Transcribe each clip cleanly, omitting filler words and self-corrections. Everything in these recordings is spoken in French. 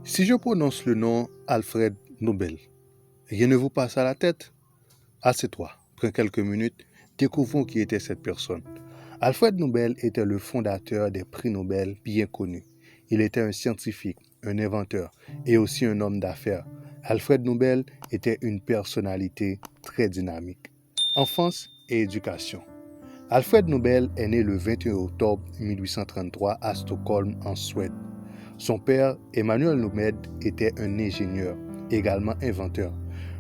Si je prononce le nom Alfred Nobel, rien ne vous passe à la tête? Assieds-toi, prends quelques minutes, découvrons qui était cette personne. Alfred Nobel était le fondateur des prix Nobel bien connus. Il était un scientifique, un inventeur et aussi un homme d'affaires. Alfred Nobel était une personnalité très dynamique. Enfance et éducation. Alfred Nobel est né le 21 octobre 1833 à Stockholm, en Suède. Son père, Emanuel Nobel, était un ingénieur, également inventeur.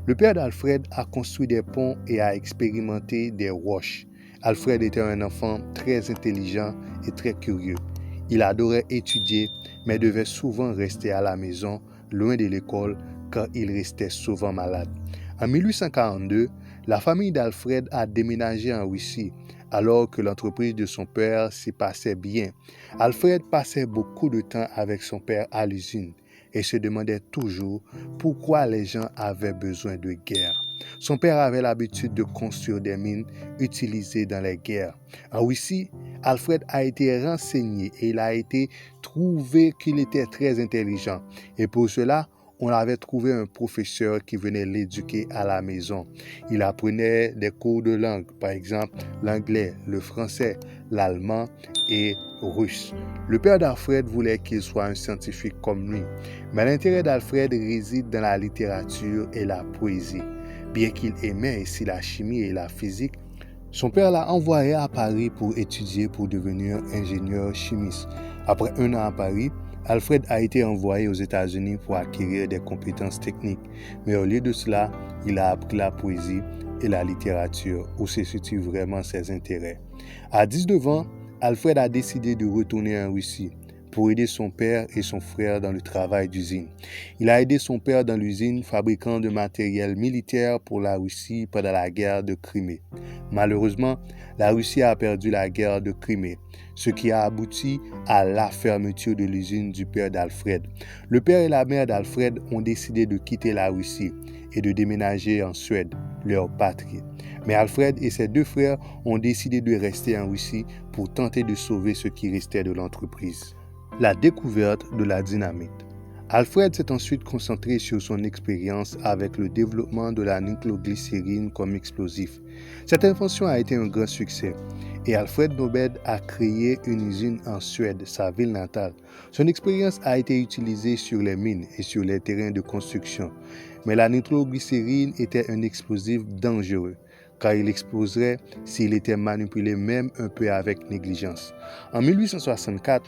Le père d'Alfred a construit des ponts et a expérimenté des roches. Alfred était un enfant très intelligent et très curieux. Il adorait étudier, mais devait souvent rester à la maison, loin de l'école, car il restait souvent malade. En 1842, la famille d'Alfred a déménagé en Russie, alors que l'entreprise de son père s'y passait bien. Alfred passait beaucoup de temps avec son père à l'usine et se demandait toujours pourquoi les gens avaient besoin de guerre. Son père avait l'habitude de construire des mines utilisées dans les guerres. En Russie, Alfred a été renseigné et il a été trouvé qu'il était très intelligent. Et pour cela, on avait trouvé un professeur qui venait l'éduquer à la maison. Il apprenait des cours de langue, par exemple l'anglais, le français, l'allemand et russe. Le père d'Alfred voulait qu'il soit un scientifique comme lui, mais l'intérêt d'Alfred réside dans la littérature et la poésie. Bien qu'il aimait aussi la chimie et la physique, son père l'a envoyé à Paris pour étudier pour devenir ingénieur chimiste. Après un an à Paris, Alfred a été envoyé aux États-Unis pour acquérir des compétences techniques. Mais au lieu de cela, il a appris la poésie et la littérature, où se situent vraiment ses intérêts. À 19 ans, Alfred a décidé de retourner en Russie pour aider son père et son frère dans le travail d'usine. Il a aidé son père dans l'usine fabriquant de matériel militaire pour la Russie pendant la guerre de Crimée. Malheureusement, la Russie a perdu la guerre de Crimée, ce qui a abouti à la fermeture de l'usine du père d'Alfred. Le père et la mère d'Alfred ont décidé de quitter la Russie et de déménager en Suède, leur patrie. Mais Alfred et ses deux frères ont décidé de rester en Russie pour tenter de sauver ce qui restait de l'entreprise. La découverte de la dynamite. Alfred s'est ensuite concentré sur son expérience avec le développement de la nitroglycérine comme explosif. Cette invention a été un grand succès et Alfred Nobel a créé une usine en Suède, sa ville natale. Son expérience a été utilisée sur les mines et sur les terrains de construction. Mais la nitroglycérine était un explosif dangereux, car il exploserait s'il était manipulé même un peu avec négligence. En 1864,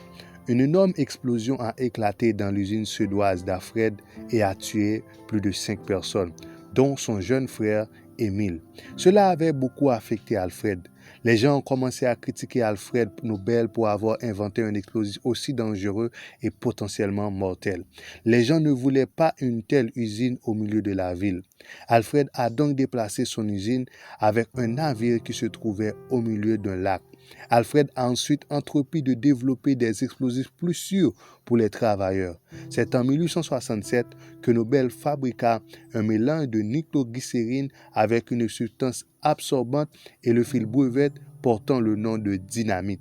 une énorme explosion a éclaté dans l'usine suédoise d'Alfred et a tué plus de 5 personnes, dont son jeune frère Émile. Cela avait beaucoup affecté Alfred. Les gens ont commencé à critiquer Alfred Nobel pour avoir inventé un explosif aussi dangereux et potentiellement mortel. Les gens ne voulaient pas une telle usine au milieu de la ville. Alfred a donc déplacé son usine avec un navire qui se trouvait au milieu d'un lac. Alfred a ensuite entrepris de développer des explosifs plus sûrs pour les travailleurs. C'est en 1867 que Nobel fabriqua un mélange de nitroglycérine avec une substance absorbante et le fil brevet portant le nom de dynamite.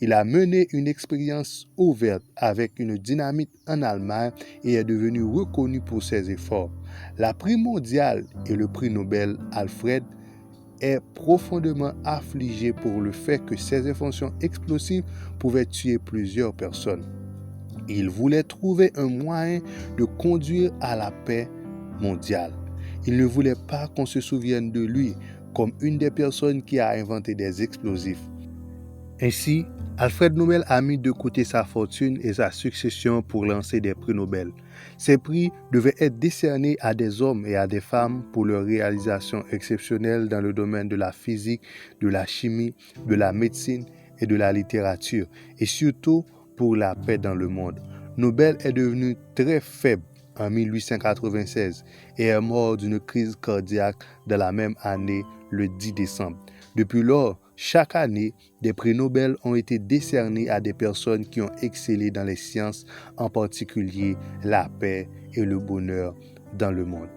Il a mené une expérience ouverte avec une dynamite en Allemagne et est devenu reconnu pour ses efforts. La prix mondiale et le prix Nobel Alfred est profondément affligé pour le fait que ces inventions explosives pouvaient tuer plusieurs personnes. Il voulait trouver un moyen de conduire à la paix mondiale. Il ne voulait pas qu'on se souvienne de lui comme une des personnes qui a inventé des explosifs. Ainsi, Alfred Nobel a mis de côté sa fortune et sa succession pour lancer des prix Nobel. Ces prix devaient être décernés à des hommes et à des femmes pour leurs réalisations exceptionnelles dans le domaine de la physique, de la chimie, de la médecine et de la littérature, et surtout pour la paix dans le monde. Nobel est devenu très faible en 1896 et est mort d'une crise cardiaque dans la même année, le 10 décembre. Depuis lors, chaque année, des prix Nobel ont été décernés à des personnes qui ont excellé dans les sciences, en particulier la paix et le bonheur dans le monde.